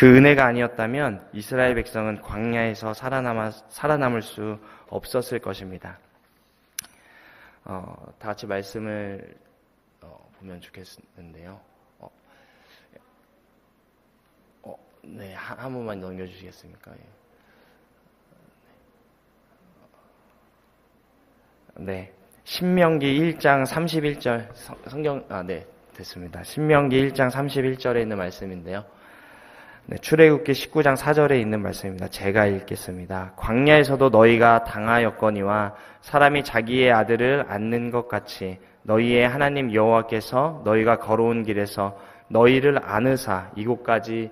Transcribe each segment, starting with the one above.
그 은혜가 아니었다면 이스라엘 백성은 광야에서 살아남을 수 없었을 것입니다. 다 같이 말씀을 보면 좋겠는데요. 네, 한 번만 넘겨주시겠습니까? 네, 신명기 1장 31절 성경 네, 됐습니다. 신명기 1장 31절에 있는 말씀인데요. 네, 출애굽기 19장 4절에 있는 말씀입니다. 제가 읽겠습니다. 광야에서도 너희가 당하였거니와 사람이 자기의 아들을 안는 것 같이 너희의 하나님 여호와께서 너희가 걸어온 길에서 너희를 안으사 이곳까지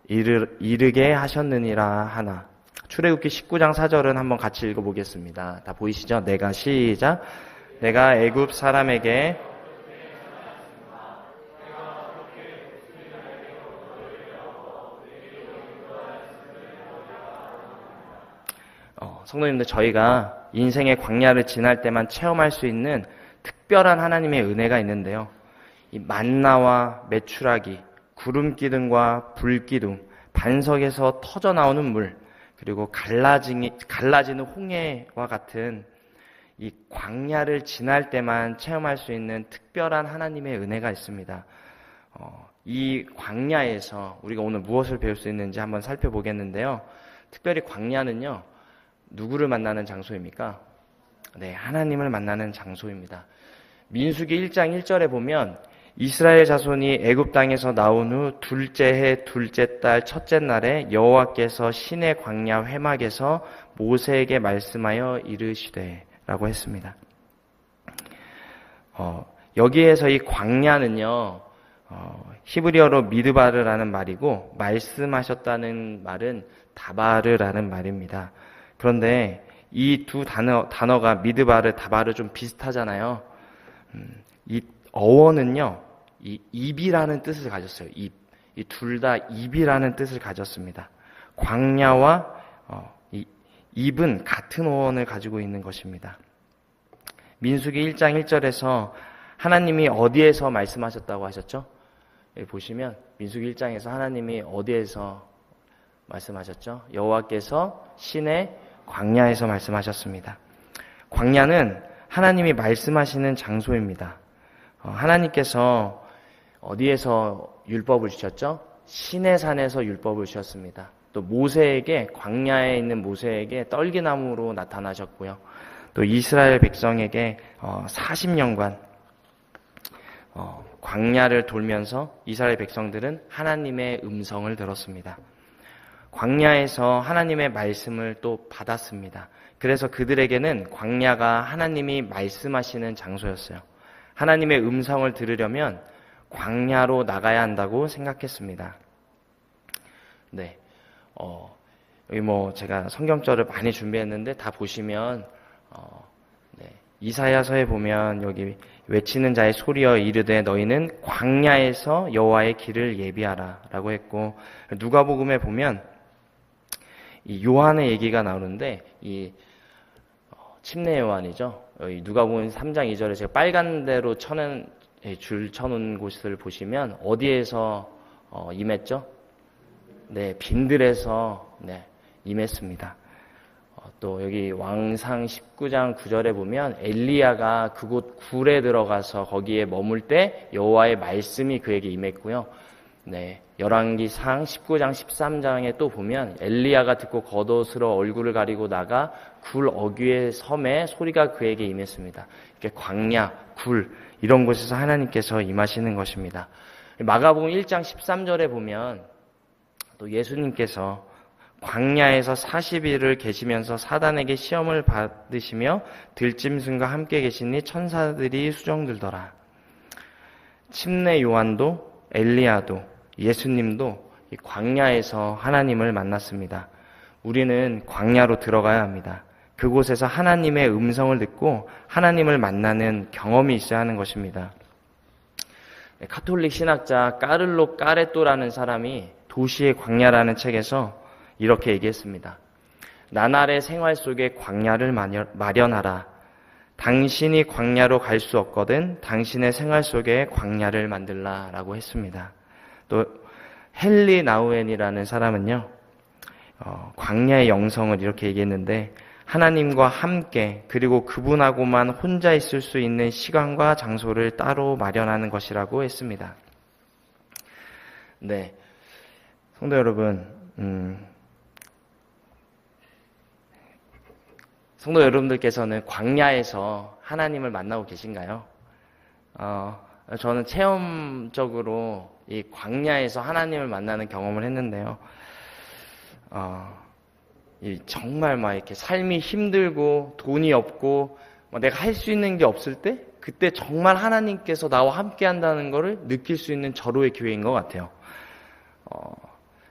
이르게 하셨느니라 하나. 출애굽기 19장 4절은 한번 같이 읽어보겠습니다. 다 보이시죠? 시작. 내가 애굽 사람에게 성도님들, 저희가 인생의 광야를 지날 때만 체험할 수 있는 특별한 하나님의 은혜가 있는데요. 이 만나와 메추라기, 구름기둥과 불기둥, 반석에서 터져나오는 물, 그리고 갈라지는 홍해와 같은 이 광야를 지날 때만 체험할 수 있는 특별한 하나님의 은혜가 있습니다. 이 광야에서 우리가 오늘 무엇을 배울 수 있는지 한번 살펴보겠는데요. 특별히 광야는요, 누구를 만나는 장소입니까? 네, 하나님을 만나는 장소입니다. 민수기 1장 1절에 보면 이스라엘 자손이 애굽 땅에서 나온 후 둘째 해 둘째 달 첫째 날에 여호와께서 시내 광야 회막에서 모세에게 말씀하여 이르시되 라고 했습니다. 여기에서 이 광야는요, 히브리어로 미드바르라는 말이고 말씀하셨다는 말은 다바르라는 말입니다. 그런데 이 두 단어가 미드바르, 다바르 좀 비슷하잖아요. 이 어원은요, 이 입이라는 뜻을 가졌어요. 입. 이 둘 다 입이라는 뜻을 가졌습니다. 광야와 이 입은 같은 어원을 가지고 있는 것입니다. 민수기 1장 1절에서 하나님이 어디에서 말씀하셨다고 하셨죠? 여기 보시면 민수기 1장에서 하나님이 어디에서 말씀하셨죠? 여호와께서 시내 광야에서 말씀하셨습니다. 광야는 하나님이 말씀하시는 장소입니다. 하나님께서 어디에서 율법을 주셨죠? 시내산에서 율법을 주셨습니다. 또 모세에게, 광야에 있는 모세에게 떨기나무로 나타나셨고요. 또 이스라엘 백성에게 40년간 광야를 돌면서 이스라엘 백성들은 하나님의 음성을 들었습니다. 광야에서 하나님의 말씀을 또 받았습니다. 그래서 그들에게는 광야가 하나님이 말씀하시는 장소였어요. 하나님의 음성을 들으려면 광야로 나가야 한다고 생각했습니다. 네, 여기 제가 성경절을 많이 준비했는데 다 보시면 이사야서에 보면 여기 외치는 자의 소리여 이르되 너희는 광야에서 여호와의 길을 예비하라라고 했고, 누가복음에 보면 이 요한의 얘기가 나오는데 이 침례 요한이죠. 누가복음 3장 2절에 제가 빨간 데로 줄 쳐놓은 곳을 보시면 어디에서 임했죠? 네, 빈들에서 임했습니다. 또 여기 왕상 19장 9절에 보면 엘리야가 그곳 굴에 들어가서 거기에 머물 때 여호와의 말씀이 그에게 임했고요. 네, 열왕기상 19장 13장에 또 보면 엘리야가 듣고 겉옷으로 얼굴을 가리고 나가 굴 어귀의 섬에 소리가 그에게 임했습니다. 이렇게 광야, 굴 이런 곳에서 하나님께서 임하시는 것입니다. 마가복음 1장 13절에 보면 또 예수님께서 광야에서 40일을 계시면서 사단에게 시험을 받으시며 들짐승과 함께 계시니 천사들이 수종들더라. 침례 요한도 엘리야도 예수님도 이 광야에서 하나님을 만났습니다. 우리는 광야로 들어가야 합니다. 그곳에서 하나님의 음성을 듣고 하나님을 만나는 경험이 있어야 하는 것입니다. 카톨릭 신학자 까를로 까레또라는 사람이 도시의 광야라는 책에서 이렇게 얘기했습니다. 나날의 생활 속에 광야를 마련하라. 당신이 광야로 갈 수 없거든 당신의 생활 속에 광야를 만들라 라고 했습니다. 또 헨리 나우엔이라는 사람은요, 광야의 영성을 이렇게 얘기했는데, 하나님과 함께 그리고 그분하고만 혼자 있을 수 있는 시간과 장소를 따로 마련하는 것이라고 했습니다. 네, 성도 여러분, 성도 여러분들께서는 광야에서 하나님을 만나고 계신가요? 저는 체험적으로 이 광야에서 하나님을 만나는 경험을 했는데요. 정말 막 이렇게 삶이 힘들고 돈이 없고 내가 할 수 있는 게 없을 때 그때 정말 하나님께서 나와 함께 한다는 것을 느낄 수 있는 절호의 기회인 것 같아요.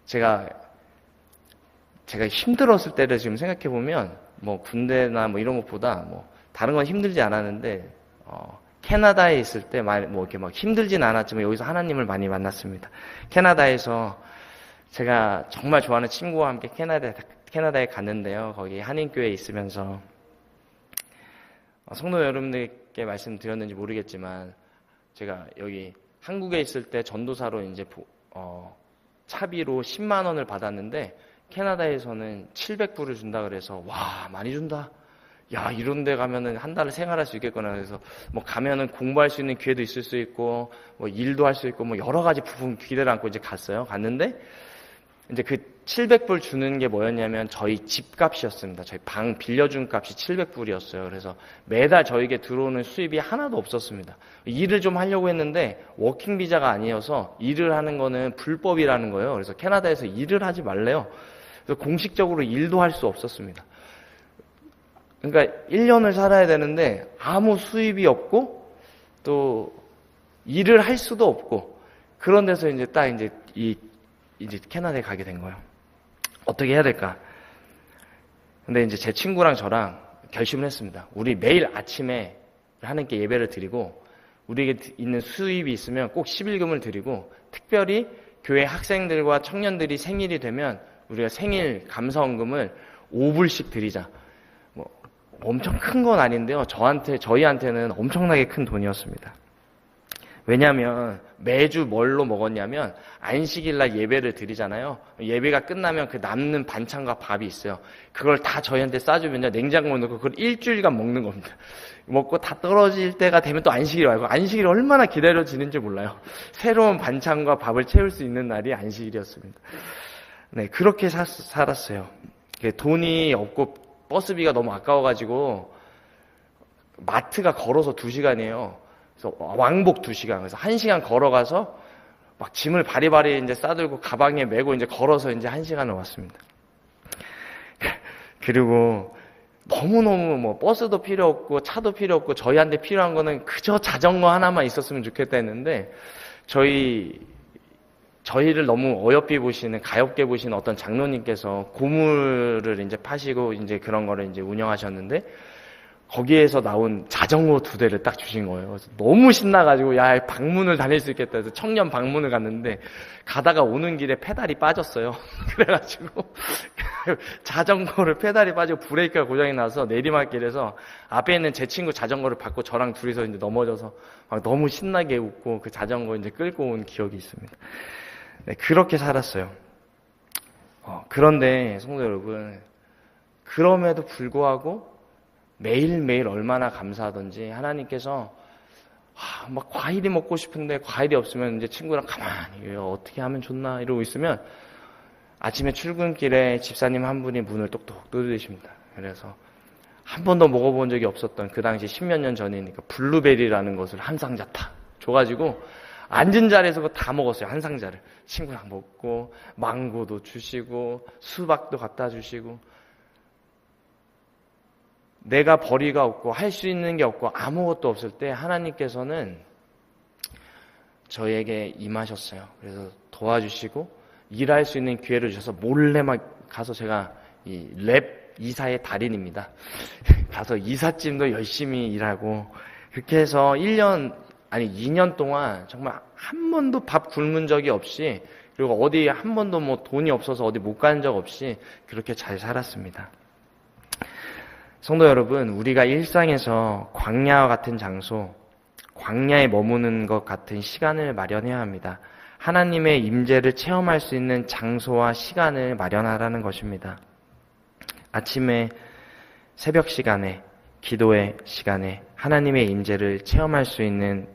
제가 힘들었을 때를 지금 생각해 보면 군대나 이런 것보다 다른 건 힘들지 않았는데 캐나다에 있을 때 이렇게 막 힘들진 않았지만 여기서 하나님을 많이 만났습니다. 캐나다에서 제가 정말 좋아하는 친구와 함께 캐나다에 갔는데요. 거기 한인교회에 있으면서 성도 여러분들께 말씀드렸는지 모르겠지만 제가 여기 한국에 있을 때 전도사로 이제 차비로 10만 원을 받았는데 캐나다에서는 700불을 준다 그래서 와 많이 준다. 야 이런 데 가면은 한 달을 생활할 수 있겠구나. 그래서 가면은 공부할 수 있는 기회도 있을 수 있고 일도 할 수 있고 여러 가지 부분 기대를 안고 이제 갔어요. 갔는데 이제 그 700불 주는 게 뭐였냐면 저희 집값이었습니다. 저희 방 빌려준 값이 700불이었어요. 그래서 매달 저에게 들어오는 수입이 하나도 없었습니다. 일을 좀 하려고 했는데 워킹 비자가 아니어서 일을 하는 거는 불법이라는 거예요. 그래서 캐나다에서 일을 하지 말래요. 그래서 공식적으로 일도 할 수 없었습니다. 그러니까 1년을 살아야 되는데 아무 수입이 없고 또 일을 할 수도 없고 그런 데서 이제 딱 이제 캐나다에 가게 된 거예요. 어떻게 해야 될까? 근데 이제 제 친구랑 저랑 결심을 했습니다. 우리 매일 아침에 하나님께 예배를 드리고 우리에게 있는 수입이 있으면 꼭 11금을 드리고 특별히 교회 학생들과 청년들이 생일이 되면 우리가 생일 감사원금을 5불씩 드리자. 엄청 큰 건 아닌데요. 저희한테는 엄청나게 큰 돈이었습니다. 왜냐하면 매주 뭘로 먹었냐면 안식일날 예배를 드리잖아요. 예배가 끝나면 그 남는 반찬과 밥이 있어요. 그걸 다 저희한테 싸주면요. 냉장고에 넣고 그걸 일주일간 먹는 겁니다. 먹고 다 떨어질 때가 되면 또 안식일이 와요. 안식일이 얼마나 기다려지는지 몰라요. 새로운 반찬과 밥을 채울 수 있는 날이 안식일이었습니다. 네, 그렇게 살았어요. 돈이 없고 버스비가 너무 아까워가지고 마트가 걸어서 2시간이에요. 그래서 왕복 2시간. 그래서 1시간 걸어가서 막 짐을 바리바리 이제 싸들고 가방에 메고 이제 걸어서 이제 1시간을 왔습니다. 그리고 너무너무 버스도 필요 없고 차도 필요 없고 저희한테 필요한 거는 그저 자전거 하나만 있었으면 좋겠다 했는데 저희를 너무 어여삐 보시는, 가엽게 보시는 어떤 장로님께서 고물을 이제 파시고 이제 그런 거를 이제 운영하셨는데 거기에서 나온 자전거 2대를 딱 주신 거예요. 그래서 너무 신나가지고 야 방문을 다닐 수 있겠다 해서 청년 방문을 갔는데 가다가 오는 길에 페달이 빠졌어요. 그래가지고 자전거를 페달이 빠지고 브레이크가 고장이 나서 내리막길에서 앞에 있는 제 친구 자전거를 받고 저랑 둘이서 이제 넘어져서 막 너무 신나게 웃고 그 자전거 이제 끌고 온 기억이 있습니다. 네, 그렇게 살았어요. 그런데 성도 여러분, 그럼에도 불구하고 매일매일 얼마나 감사하던지 하나님께서 막 과일이 먹고 싶은데 과일이 없으면 이제 친구랑 가만히 어떻게 하면 좋나 이러고 있으면 아침에 출근길에 집사님 한 분이 문을 똑똑 두드리십니다. 그래서 한 번도 먹어본 적이 없었던 그 당시 10몇 년 전이니까 블루베리라는 것을 한 상자 탁 줘가지고 앉은 자리에서 그거 다 먹었어요. 한 상자를. 친구랑 먹고 망고도 주시고 수박도 갖다 주시고 내가 벌이가 없고 할 수 있는 게 없고 아무것도 없을 때 하나님께서는 저에게 임하셨어요. 그래서 도와주시고 일할 수 있는 기회를 주셔서 몰래 막 가서 제가 이 랩 이사의 달인입니다. 가서 이삿짐도 열심히 일하고 그렇게 해서 2년 동안 정말 한 번도 밥 굶은 적이 없이 그리고 어디 한 번도 돈이 없어서 어디 못 가는 적 없이 그렇게 잘 살았습니다. 성도 여러분, 우리가 일상에서 광야와 같은 장소, 광야에 머무는 것 같은 시간을 마련해야 합니다. 하나님의 임재를 체험할 수 있는 장소와 시간을 마련하라는 것입니다. 아침에 새벽 시간에, 기도의 시간에 하나님의 임재를 체험할 수 있는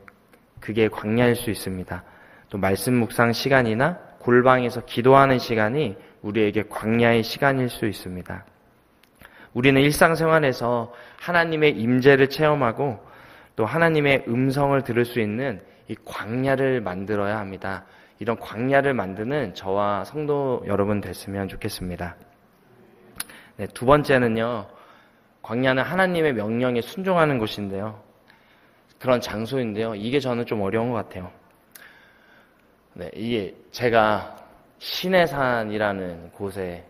그게 광야일 수 있습니다. 또 말씀 묵상 시간이나 골방에서 기도하는 시간이 우리에게 광야의 시간일 수 있습니다. 우리는 일상생활에서 하나님의 임재를 체험하고 또 하나님의 음성을 들을 수 있는 이 광야를 만들어야 합니다. 이런 광야를 만드는 저와 성도 여러분 됐으면 좋겠습니다. 네, 두 번째는요. 광야는 하나님의 명령에 순종하는 곳인데요. 그런 장소인데요. 이게 저는 좀 어려운 것 같아요. 네, 이게 제가 시내산이라는 곳에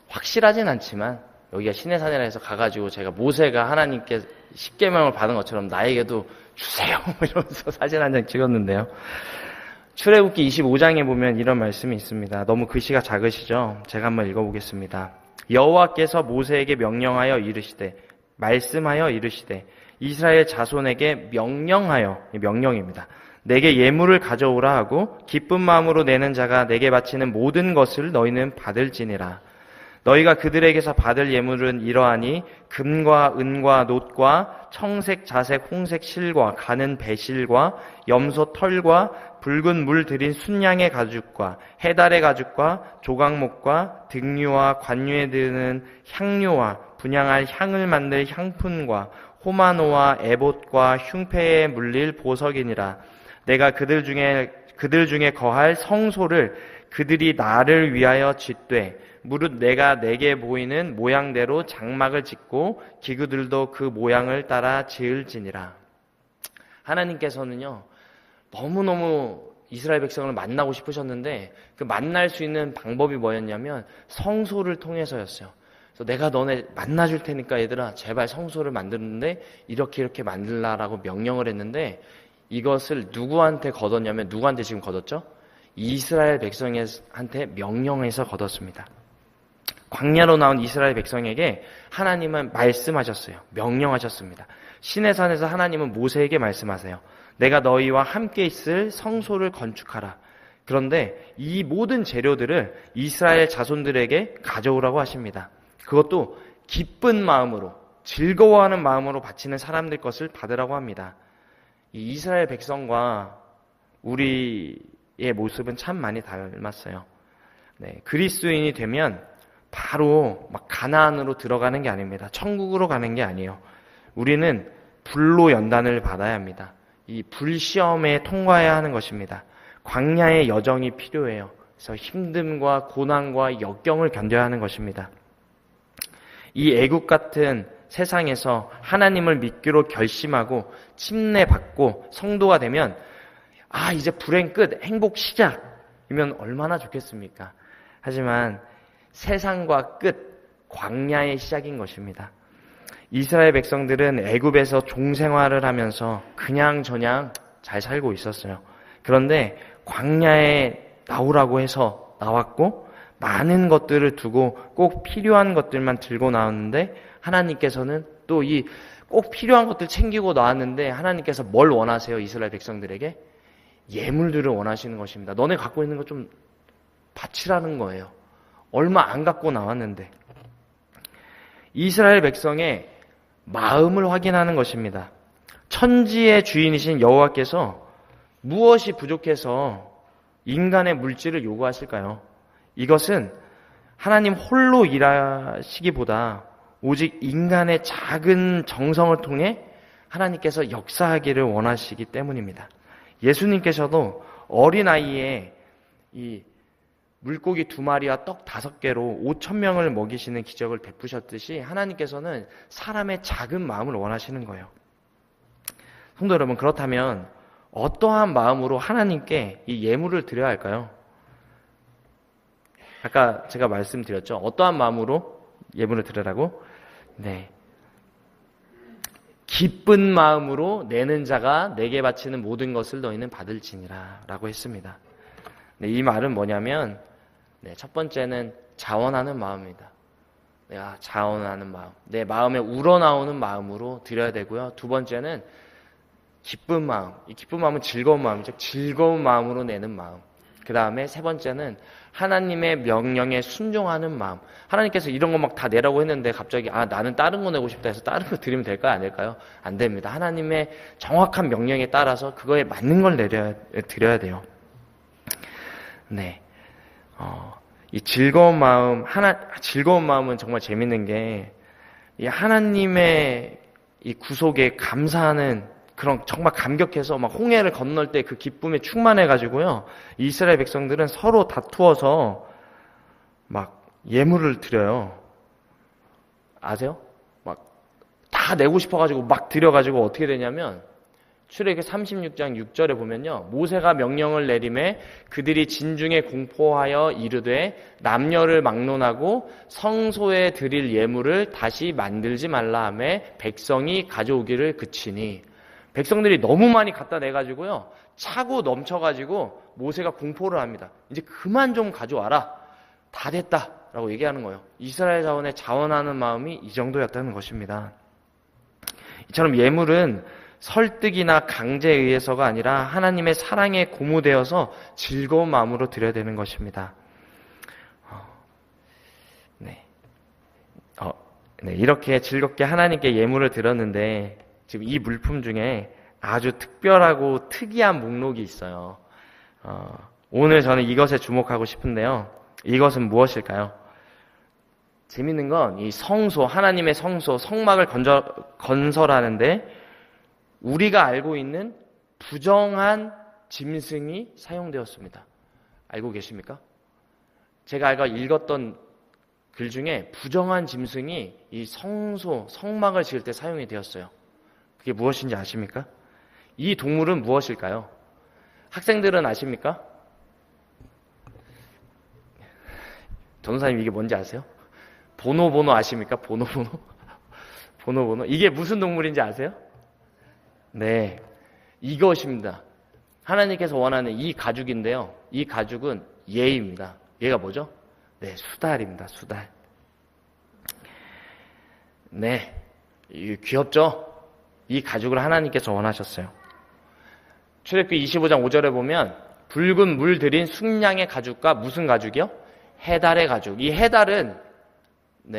확실하진 않지만 여기가 시내산이라 해서 가가지고 제가 모세가 하나님께 십계명을 받은 것처럼 나에게도 주세요 이러면서 사진 한 장 찍었는데요. 출애굽기 25장에 보면 이런 말씀이 있습니다. 너무 글씨가 작으시죠? 제가 한번 읽어보겠습니다. 여호와께서 모세에게 명령하여 이르시되 말씀하여 이르시되 이스라엘 자손에게 명령하여, 명령입니다. 내게 예물을 가져오라 하고 기쁜 마음으로 내는 자가 내게 바치는 모든 것을 너희는 받을지니라. 너희가 그들에게서 받을 예물은 이러하니 금과 은과 놋과 청색, 자색, 홍색 실과 가는 배실과 염소 털과 붉은 물 들인 순양의 가죽과 해달의 가죽과 조각목과 등류와 관유에 드는 향료와 분향할 향을 만들 향품과 호마노와 에봇과 흉패에 물릴 보석이니라. 내가 그들 중에 거할 성소를 그들이 나를 위하여 짓되 무릇 내가 내게 보이는 모양대로 장막을 짓고 기구들도 그 모양을 따라 지을지니라. 하나님께서는요, 너무너무 이스라엘 백성을 만나고 싶으셨는데 그 만날 수 있는 방법이 뭐였냐면 성소를 통해서였어요. 그래서 내가 너네 만나줄 테니까 얘들아 제발 성소를 만드는데 이렇게 만들라라고 명령을 했는데 이것을 누구한테 거뒀냐면 누구한테 지금 거뒀죠? 이스라엘 백성한테 명령해서 거뒀습니다. 광야로 나온 이스라엘 백성에게 하나님은 말씀하셨어요. 명령하셨습니다. 시내산에서 하나님은 모세에게 말씀하세요. 내가 너희와 함께 있을 성소를 건축하라. 그런데 이 모든 재료들을 이스라엘 자손들에게 가져오라고 하십니다. 그것도 기쁜 마음으로, 즐거워하는 마음으로 바치는 사람들 것을 받으라고 합니다. 이 이스라엘 백성과 우리의 모습은 참 많이 닮았어요. 네, 그리스도인이 되면 바로 막 가나안으로 들어가는 게 아닙니다. 천국으로 가는 게 아니에요. 우리는 불로 연단을 받아야 합니다. 이 불시험에 통과해야 하는 것입니다. 광야의 여정이 필요해요. 그래서 힘듦과 고난과 역경을 견뎌야 하는 것입니다. 이 애국 같은 세상에서 하나님을 믿기로 결심하고 침례받고 성도가 되면 이제 불행 끝, 행복 시작이면 얼마나 좋겠습니까? 하지만 세상과 끝, 광야의 시작인 것입니다. 이스라엘 백성들은 애굽에서 종생활을 하면서 그냥저냥 잘 살고 있었어요. 그런데 광야에 나오라고 해서 나왔고 많은 것들을 두고 꼭 필요한 것들만 들고 나왔는데 하나님께서는 또 이 꼭 필요한 것들 챙기고 나왔는데 하나님께서 뭘 원하세요? 이스라엘 백성들에게? 예물들을 원하시는 것입니다. 너네 갖고 있는 거 좀 바치라는 거예요. 얼마 안 갖고 나왔는데. 이스라엘 백성의 마음을 확인하는 것입니다. 천지의 주인이신 여호와께서 무엇이 부족해서 인간의 물질을 요구하실까요? 이것은 하나님 홀로 일하시기보다 오직 인간의 작은 정성을 통해 하나님께서 역사하기를 원하시기 때문입니다. 예수님께서도 어린아이에 이 물고기 2마리와 떡 5개로 5,000명을 먹이시는 기적을 베푸셨듯이 하나님께서는 사람의 작은 마음을 원하시는 거예요. 성도 여러분, 그렇다면 어떠한 마음으로 하나님께 이 예물을 드려야 할까요? 아까 제가 말씀드렸죠. 어떠한 마음으로 예물을 드리라고? 네. 기쁜 마음으로 내는 자가 내게 바치는 모든 것을 너희는 받을지니라 라고 했습니다. 네, 이 말은 뭐냐면 첫 번째는 자원하는 마음입니다. 내가 자원하는 마음, 내 마음에 우러나오는 마음으로 드려야 되고요. 두 번째는 기쁜 마음, 이 기쁜 마음은 즐거운 마음이죠. 즐거운 마음으로 내는 마음. 그 다음에 세 번째는 하나님의 명령에 순종하는 마음. 하나님께서 이런 거 막 다 내라고 했는데 갑자기 나는 다른 거 내고 싶다 해서 다른 거 드리면 될까요? 안 될까요? 안 됩니다. 하나님의 정확한 명령에 따라서 그거에 맞는 걸 드려야 돼요. 네. 이 즐거운 마음은 정말 재밌는 게, 이 하나님의 이 구속에 감사하는 그런 정말 감격해서 막 홍해를 건널 때 그 기쁨에 충만해가지고요. 이스라엘 백성들은 서로 다투어서 막 예물을 드려요. 아세요? 막 다 내고 싶어가지고 막 드려가지고 어떻게 되냐면, 출애굽기 36장 6절에 보면요, 모세가 명령을 내림에 그들이 진중에 공포하여 이르되 남녀를 막론하고 성소에 드릴 예물을 다시 만들지 말라 하며 백성이 가져오기를 그치니. 백성들이 너무 많이 갖다 내가지고요, 차고 넘쳐가지고 모세가 공포를 합니다. 이제 그만 좀 가져와라, 다 됐다라고 얘기하는 거예요. 이스라엘 자원에 자원하는 마음이 이 정도였다는 것입니다. 이처럼 예물은 설득이나 강제에 의해서가 아니라 하나님의 사랑에 고무되어서 즐거운 마음으로 드려야 되는 것입니다. 네, 이렇게 즐겁게 하나님께 예물을 드렸는데, 지금 이 물품 중에 아주 특별하고 특이한 목록이 있어요. 오늘 저는 이것에 주목하고 싶은데요. 이것은 무엇일까요? 재밌는 건 이 성소, 하나님의 성소, 성막을 건설하는데 우리가 알고 있는 부정한 짐승이 사용되었습니다. 알고 계십니까? 제가 아까 읽었던 글 중에 부정한 짐승이 이 성소, 성막을 지을 때 사용이 되었어요. 그게 무엇인지 아십니까? 이 동물은 무엇일까요? 학생들은 아십니까? 전도사님, 이게 뭔지 아세요? 보노보노 아십니까? 보노보노? 보노보노? 이게 무슨 동물인지 아세요? 네, 이것입니다. 하나님께서 원하는 이 가죽인데요, 이 가죽은 예입니다. 얘가 뭐죠? 네, 수달입니다. 수달. 네, 귀엽죠? 이 가죽을 하나님께서 원하셨어요. 출애굽기 25장 5절에 보면 붉은 물 들인 순양의 가죽과 무슨 가죽이요? 해달의 가죽. 이 해달은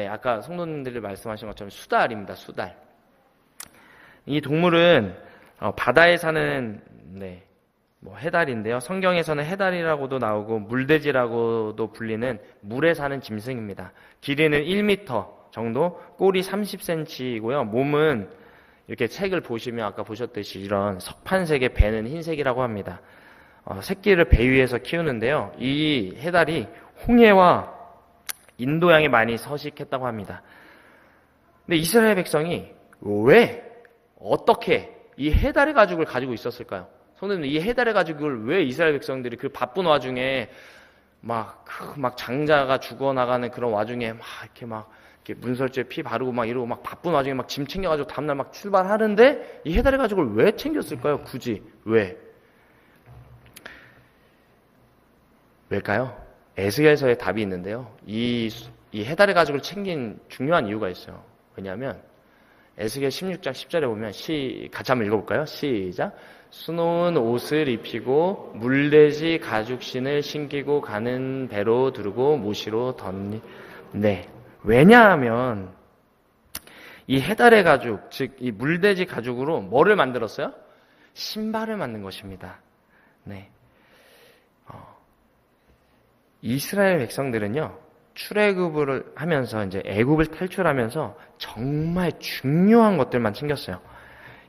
아까 성도님들이 말씀하신 것처럼 수달입니다. 수달. 이 동물은 바다에 사는 해달인데요. 성경에서는 해달이라고도 나오고 물돼지라고도 불리는 물에 사는 짐승입니다. 길이는 1m 정도, 꼬리 30cm이고요. 몸은 이렇게 색을 보시면 아까 보셨듯이 이런 석판색의 배는 흰색이라고 합니다. 새끼를 배 위에서 키우는데요. 이 해달이 홍해와 인도양에 많이 서식했다고 합니다. 근데 이스라엘 백성이 어떻게 이 해달의 가죽을 가지고 있었을까요? 성도님들, 이 해달의 가죽을 왜 이스라엘 백성들이 그 바쁜 와중에 막 장자가 죽어나가는 그런 와중에 이렇게 문설주에 피 바르고 이러고 바쁜 와중에 짐 챙겨가지고 다음날 출발하는데 이 해달의 가죽을 왜 챙겼을까요? 굳이 왜일까요? 에스겔서에 답이 있는데요. 이 해달의 가죽을 챙긴 중요한 이유가 있어요. 왜냐하면 에스겔 16장 10절에 보면 같이 한번 읽어볼까요? 시작. 수놓은 옷을 입히고 물돼지 가죽신을 신기고 가는 배로 두르고 모시로 덧니. 네. 왜냐하면 이 해달의 가죽, 즉 이 물돼지 가죽으로 뭐를 만들었어요? 신발을 만든 것입니다. 네. 이스라엘 백성들은요, 출애굽을 하면서 이제 애굽을 탈출하면서 정말 중요한 것들만 챙겼어요.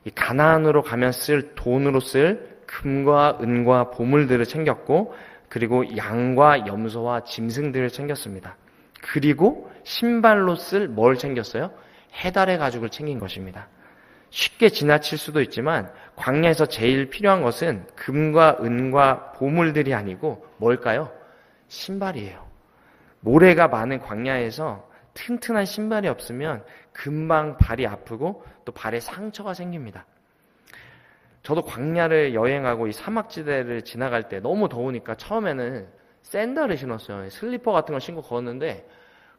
이 가나안으로 가면 돈으로 쓸 금과 은과 보물들을 챙겼고, 그리고 양과 염소와 짐승들을 챙겼습니다. 그리고 신발로 쓸 뭘 챙겼어요? 해달의 가죽을 챙긴 것입니다. 쉽게 지나칠 수도 있지만 광야에서 제일 필요한 것은 금과 은과 보물들이 아니고 뭘까요? 신발이에요. 모래가 많은 광야에서 튼튼한 신발이 없으면 금방 발이 아프고 또 발에 상처가 생깁니다. 저도 광야를 여행하고 이 사막지대를 지나갈 때 너무 더우니까 처음에는 샌들을 신었어요. 슬리퍼 같은 걸 신고 걸었는데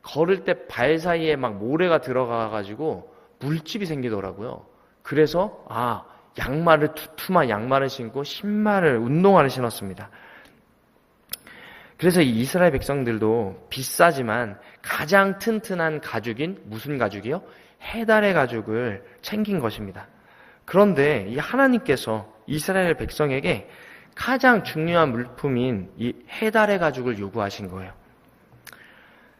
걸을 때 발 사이에 모래가 들어가가지고 물집이 생기더라고요. 그래서 양말을 두툼한 양말을 신고 신발을 운동화를 신었습니다. 그래서 이 이스라엘 백성들도 비싸지만 가장 튼튼한 가죽인 무슨 가죽이요? 해달의 가죽을 챙긴 것입니다. 그런데 이 하나님께서 이스라엘 백성에게 가장 중요한 물품인 이 해달의 가죽을 요구하신 거예요.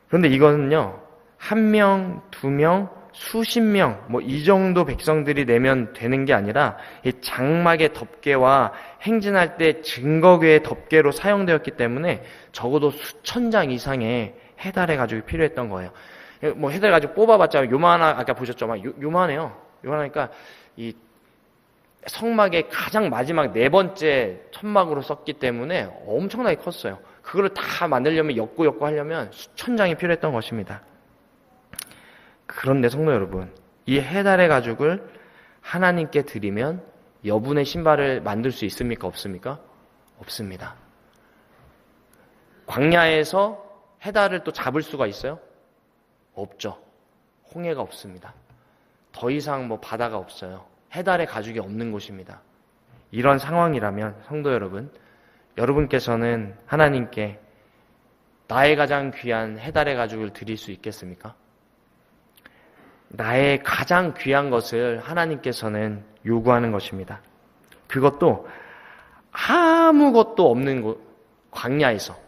그런데 이거는요, 1명, 2명, 수십 명, 이 정도 백성들이 내면 되는 게 아니라 이 장막의 덮개와 행진할 때 증거궤의 덮개로 사용되었기 때문에 적어도 수천 장 이상의 해달의 가죽이 필요했던 거예요. 해달 가죽 뽑아봤자 아까 보셨죠? 요만해요. 요만하니까 이 성막의 가장 마지막 4번째 천막으로 썼기 때문에 엄청나게 컸어요. 그거를 다 만들려면 엮고 하려면 수천 장이 필요했던 것입니다. 그런데 성도 여러분, 이 해달의 가죽을 하나님께 드리면 여분의 신발을 만들 수 있습니까? 없습니까? 없습니다. 광야에서 해달을 또 잡을 수가 있어요? 없죠. 홍해가 없습니다. 더 이상 바다가 없어요. 해달의 가죽이 없는 곳입니다. 이런 상황이라면 성도 여러분, 여러분께서는 하나님께 나의 가장 귀한 해달의 가죽을 드릴 수 있겠습니까? 나의 가장 귀한 것을 하나님께서는 요구하는 것입니다. 그것도 아무것도 없는 곳, 광야에서.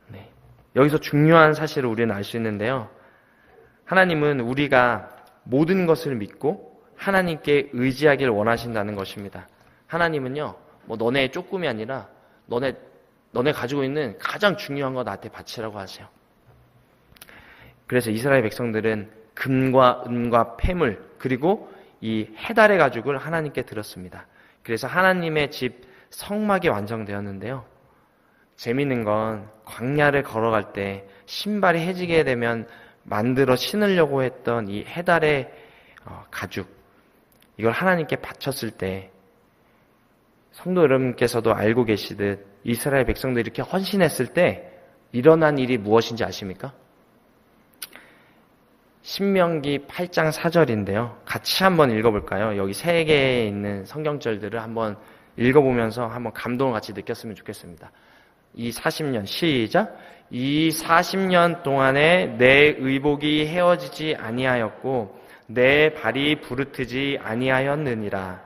네. 여기서 중요한 사실을 우리는 알 수 있는데요. 하나님은 우리가 모든 것을 믿고 하나님께 의지하길 원하신다는 것입니다. 하나님은요, 너네 조금이 아니라 너네 가지고 있는 가장 중요한 거 나한테 바치라고 하세요. 그래서 이스라엘 백성들은 금과 은과 폐물 그리고 이 해달의 가죽을 하나님께 드렸습니다. 그래서 하나님의 집 성막이 완성되었는데요. 재미있는 건 광야를 걸어갈 때 신발이 해지게 되면 만들어 신으려고 했던 이 해달의 가죽, 이걸 하나님께 바쳤을 때 성도 여러분께서도 알고 계시듯 이스라엘 백성들이 이렇게 헌신했을 때 일어난 일이 무엇인지 아십니까? 신명기 8장 4절인데요. 같이 한번 읽어볼까요? 여기 3개에 있는 성경절들을 한번 읽어보면서 한번 감동을 같이 느꼈으면 좋겠습니다. 이 40년, 시작! 이 40년 동안에 내 의복이 헤어지지 아니하였고 내 발이 부르트지 아니하였느니라.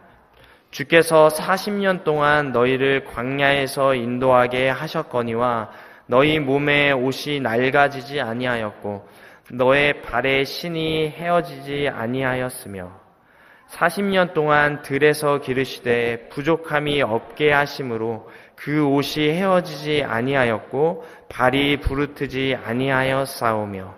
주께서 40년 동안 너희를 광야에서 인도하게 하셨거니와 너희 몸에 옷이 낡아지지 아니하였고 너의 발의 신이 헤어지지 아니하였으며 40년 동안 들에서 기르시되 부족함이 없게 하심으로 그 옷이 헤어지지 아니하였고 발이 부르트지 아니하였사오며.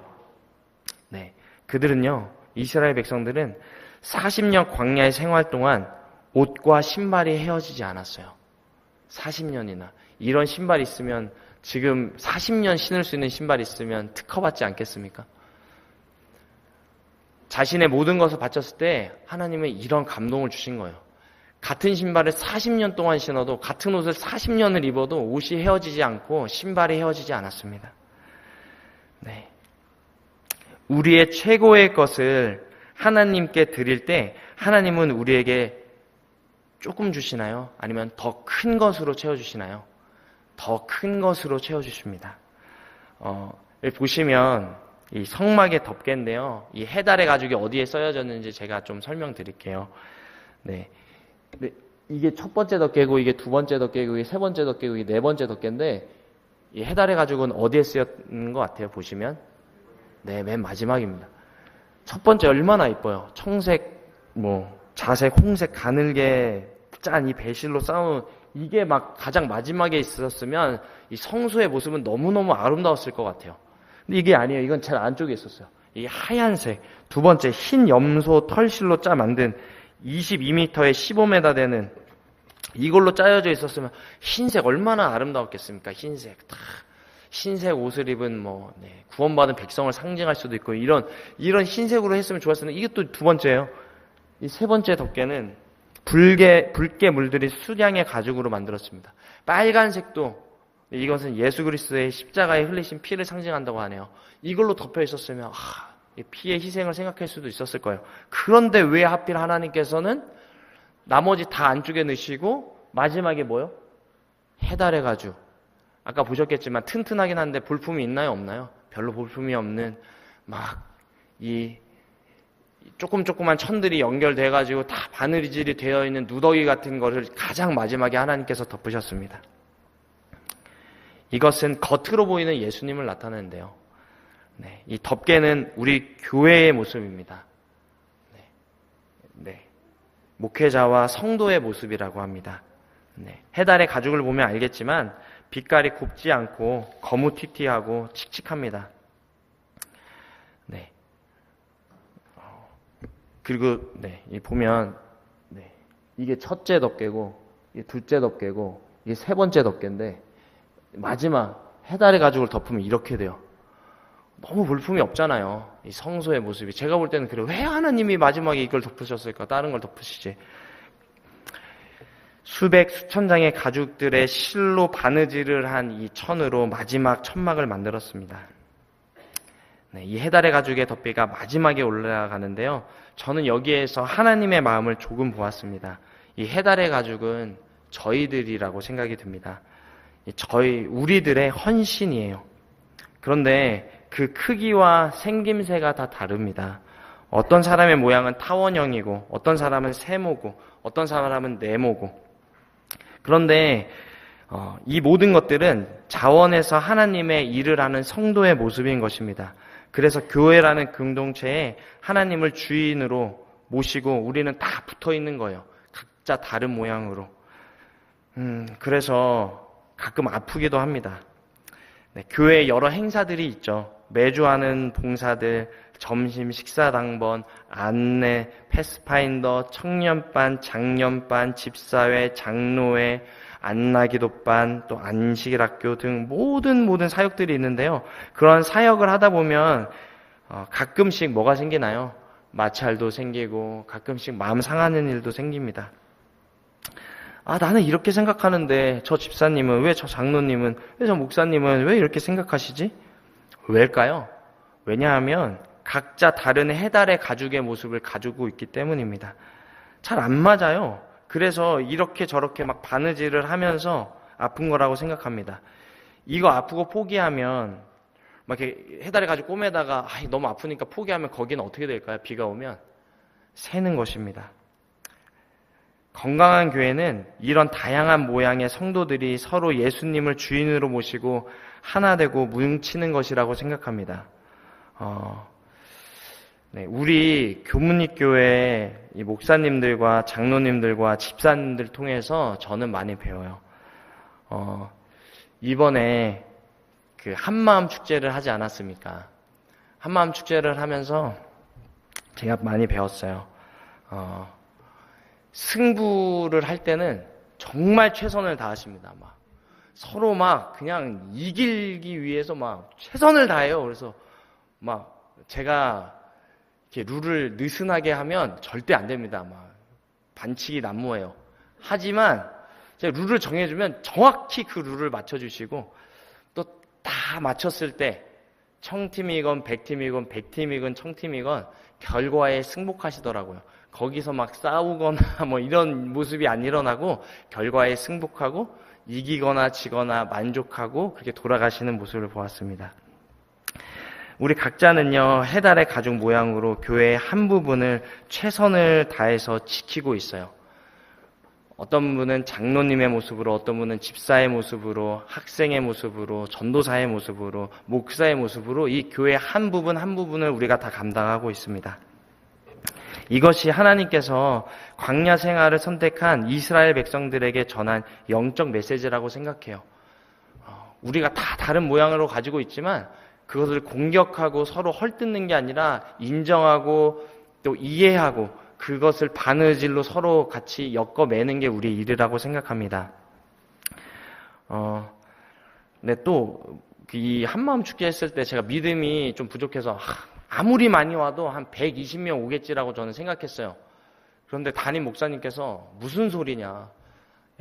네, 그들은요, 이스라엘 백성들은 40년 광야의 생활 동안 옷과 신발이 헤어지지 않았어요. 40년이나. 이런 신발이 있으면 지금 40년 신을 수 있는 신발이 있으면 특허받지 않겠습니까? 자신의 모든 것을 바쳤을 때 하나님은 이런 감동을 주신 거예요. 같은 신발을 40년 동안 신어도 같은 옷을 40년을 입어도 옷이 헤어지지 않고 신발이 헤어지지 않았습니다. 네. 우리의 최고의 것을 하나님께 드릴 때 하나님은 우리에게 조금 주시나요? 아니면 더 큰 것으로 채워주시나요? 더 큰 것으로 채워주십니다. 보시면 이 성막의 덮개인데요. 이 해달의 가죽이 어디에 써여졌는지 제가 좀 설명드릴게요. 네. 이게 첫 번째 덮개고 이게 두 번째 덮개고 이게 세 번째 덮개고 이게 네 번째 덮개인데 이 해달의 가죽은 어디에 쓰였는 것 같아요? 보시면 네, 맨 마지막입니다. 첫 번째 얼마나 이뻐요. 청색, 자색, 홍색, 가늘게 짠 이 배실로 쌓은 이게 막 가장 마지막에 있었으면 이 성소의 모습은 너무너무 아름다웠을 것 같아요. 근데 이게 아니에요. 이건 제일 안쪽에 있었어요. 이 하얀색, 두 번째 흰 염소 털실로 짜 만든 22m에 15m 되는 이걸로 짜여져 있었으면 흰색 얼마나 아름다웠겠습니까? 흰색 다 흰색 옷을 입은 구원받은 백성을 상징할 수도 있고 이런 흰색으로 했으면 좋았을 텐데 이게 또 두 번째예요. 이 세 번째 덮개는 붉게 물들인 수량의 가죽으로 만들었습니다. 빨간색도 이것은 예수 그리스도의 십자가에 흘리신 피를 상징한다고 하네요. 이걸로 덮여 있었으면 피의 희생을 생각할 수도 있었을 거예요. 그런데 왜 하필 하나님께서는 나머지 다 안쪽에 넣으시고 마지막에 뭐요? 해달의 가죽. 아까 보셨겠지만 튼튼하긴 한데 볼품이 있나요? 없나요? 별로 볼품이 없는 막 이 조그만 천들이 연결돼가지고 다 바느질이 되어 있는 누더기 같은 것을 가장 마지막에 하나님께서 덮으셨습니다. 이것은 겉으로 보이는 예수님을 나타내는데요. 네, 이 덮개는 우리 교회의 모습입니다. 네, 목회자와 성도의 모습이라고 합니다. 네, 해달의 가죽을 보면 알겠지만 빛깔이 곱지 않고 거무튀튀하고 칙칙합니다. 네. 그리고 보면 이게 첫째 덮개고 이게 둘째 덮개고 이게 세 번째 덮개인데 마지막 해달의 가죽을 덮으면 이렇게 돼요. 너무 볼품이 없잖아요. 이 성소의 모습이. 제가 볼 때는 그래요. 왜 하나님이 마지막에 이걸 덮으셨을까? 다른 걸 덮으시지. 수백 수천 장의 가죽들의 실로 바느질을 한 이 천으로 마지막 천막을 만들었습니다. 네, 이 해달의 가죽의 덮개가 마지막에 올라가는데요. 저는 여기에서 하나님의 마음을 조금 보았습니다. 이 해달의 가죽은 저희들이라고 생각이 듭니다. 우리들의 헌신이에요. 그런데 그 크기와 생김새가 다 다릅니다. 어떤 사람의 모양은 타원형이고, 어떤 사람은 세모고, 어떤 사람은 네모고. 그런데 이 모든 것들은 자원에서 하나님의 일을 하는 성도의 모습인 것입니다. 그래서 교회라는 공동체에 하나님을 주인으로 모시고 우리는 다 붙어 있는 거예요. 각자 다른 모양으로. 그래서 가끔 아프기도 합니다. 네, 교회에 여러 행사들이 있죠. 매주 하는 봉사들, 점심 식사당번, 안내, 패스파인더, 청년반, 장년반, 집사회, 장로회, 안나기도반, 또 안식일학교 등 모든 사역들이 있는데요. 그런 사역을 하다 보면 가끔씩 뭐가 생기나요? 마찰도 생기고 가끔씩 마음 상하는 일도 생깁니다. 나는 이렇게 생각하는데 저 집사님은 왜, 저 장로님은 왜, 저 목사님은 왜 이렇게 생각하시지? 왜일까요? 왜냐하면 각자 다른 해달의 가죽의 모습을 가지고 있기 때문입니다. 잘 안 맞아요. 그래서 이렇게 저렇게 막 바느질을 하면서 아픈 거라고 생각합니다. 이거 아프고 포기하면 막 이렇게 해달의 가죽 꼬매다가 너무 아프니까 포기하면 거기는 어떻게 될까요? 비가 오면 새는 것입니다. 건강한 교회는 이런 다양한 모양의 성도들이 서로 예수님을 주인으로 모시고 하나 되고 뭉치는 것이라고 생각합니다. 우리 교문립교회 이 목사님들과 장로님들과 집사님들 통해서 저는 많이 배워요. 이번에 그 한마음 축제를 하지 않았습니까? 한마음 축제를 하면서 제가 많이 배웠어요. 승부를 할 때는 정말 최선을 다하십니다. 막 서로 막 그냥 이기기 위해서 막 최선을 다해요. 그래서 막 제가 이렇게 룰을 느슨하게 하면 절대 안 됩니다. 막 반칙이 난무해요. 하지만 제가 룰을 정해주면 정확히 그 룰을 맞춰주시고 또 다 맞췄을 때 청팀이건 백팀이건 백팀이건 청팀이건 결과에 승복하시더라고요. 거기서 막 싸우거나 뭐 이런 모습이 안 일어나고 결과에 승복하고 이기거나 지거나 만족하고 그렇게 돌아가시는 모습을 보았습니다. 우리 각자는요, 해달의 가죽 모양으로 교회의 한 부분을 최선을 다해서 지키고 있어요. 어떤 분은 장로님의 모습으로, 어떤 분은 집사의 모습으로, 학생의 모습으로, 전도사의 모습으로, 목사의 모습으로 이 교회의 한 부분을 우리가 다 감당하고 있습니다. 이것이 하나님께서 광야 생활을 선택한 이스라엘 백성들에게 전한 영적 메시지라고 생각해요. 우리가 다 다른 모양으로 가지고 있지만 그것을 공격하고 서로 헐뜯는 게 아니라 인정하고 또 이해하고 그것을 바느질로 서로 같이 엮어매는 게 우리의 일이라고 생각합니다. 네, 또 이 한마음 축제 했을 때 제가 믿음이 좀 부족해서 아무리 많이 와도 한 120명 오겠지라고 저는 생각했어요. 그런데 담임 목사님께서 무슨 소리냐.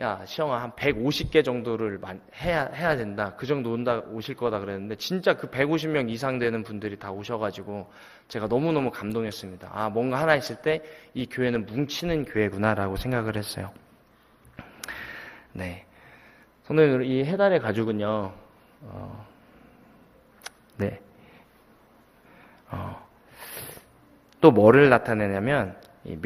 야, 시영아, 한 150개 정도를 해야 된다. 그 정도 오실 거다 그랬는데, 진짜 그 150명 이상 되는 분들이 다 오셔가지고, 제가 너무너무 감동했습니다. 아, 뭔가 하나 있을 때, 이 교회는 뭉치는 교회구나라고 생각을 했어요. 네. 성도님, 이 해달의 가죽은요, 또 뭐를 나타내냐면, 이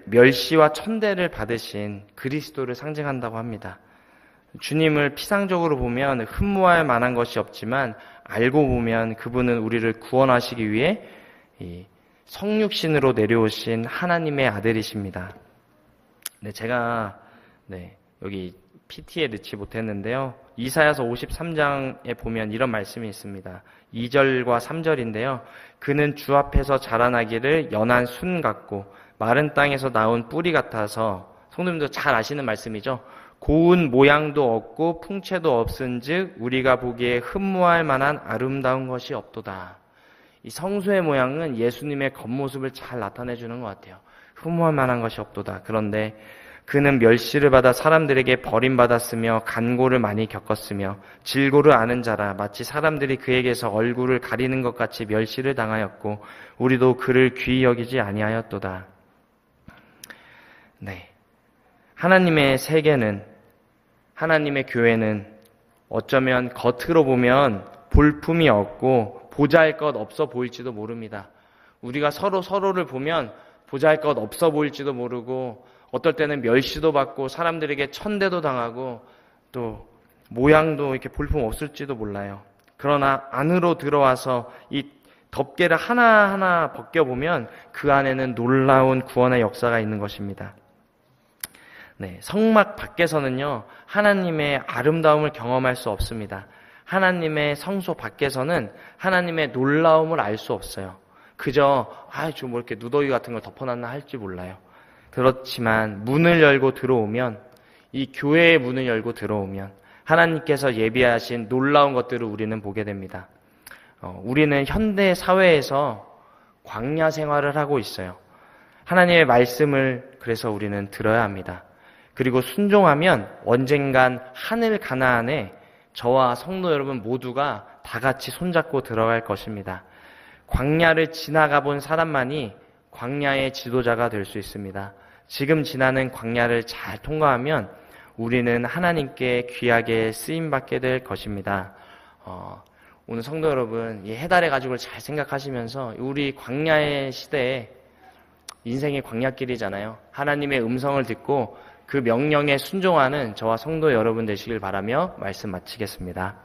멸시와 천대를 받으신 그리스도를 상징한다고 합니다. 주님을 피상적으로 보면 흠모할 만한 것이 없지만 알고 보면 그분은 우리를 구원하시기 위해 이 성육신으로 내려오신 하나님의 아들이십니다. 네, 제가 여기 PT에 넣지 못했는데요. 이사야서 53장에 보면 이런 말씀이 있습니다. 2절과 3절인데요. 그는 주 앞에서 자라나기를 연한 순 같고 마른 땅에서 나온 뿌리 같아서, 성도님도 잘 아시는 말씀이죠. 고운 모양도 없고 풍채도 없은즉 우리가 보기에 흠모할 만한 아름다운 것이 없도다. 이 성소의 모양은 예수님의 겉모습을 잘 나타내주는 것 같아요. 흠모할 만한 것이 없도다. 그런데 그는 멸시를 받아 사람들에게 버림받았으며 간고를 많이 겪었으며 질고를 아는 자라 마치 사람들이 그에게서 얼굴을 가리는 것 같이 멸시를 당하였고 우리도 그를 귀히 여기지 아니하였도다. 네, 하나님의 세계는, 하나님의 교회는 어쩌면 겉으로 보면 볼품이 없고 보잘것 없어 보일지도 모릅니다. 우리가 서로를 보면 보잘것 없어 보일지도 모르고 어떨 때는 멸시도 받고 사람들에게 천대도 당하고 또 모양도 이렇게 볼품 없을지도 몰라요. 그러나 안으로 들어와서 이 덮개를 하나하나 벗겨보면 그 안에는 놀라운 구원의 역사가 있는 것입니다. 네, 성막 밖에서는요, 하나님의 아름다움을 경험할 수 없습니다. 하나님의 성소 밖에서는 하나님의 놀라움을 알 수 없어요. 그저 좀 뭐 이렇게 누더기 같은 걸 덮어놨나 할지 몰라요. 그렇지만 문을 열고 들어오면, 이 교회의 문을 열고 들어오면 하나님께서 예비하신 놀라운 것들을 우리는 보게 됩니다. 우리는 현대 사회에서 광야 생활을 하고 있어요. 하나님의 말씀을 그래서 우리는 들어야 합니다. 그리고 순종하면 언젠간 하늘 가나안에 저와 성도 여러분 모두가 다 같이 손잡고 들어갈 것입니다. 광야를 지나가 본 사람만이 광야의 지도자가 될 수 있습니다. 지금 지나는 광야를 잘 통과하면 우리는 하나님께 귀하게 쓰임받게 될 것입니다. 오늘 성도 여러분, 이 해달의 가죽을 잘 생각하시면서 우리 광야의 시대에, 인생의 광야길이잖아요. 하나님의 음성을 듣고 그 명령에 순종하는 저와 성도 여러분 되시길 바라며 말씀 마치겠습니다.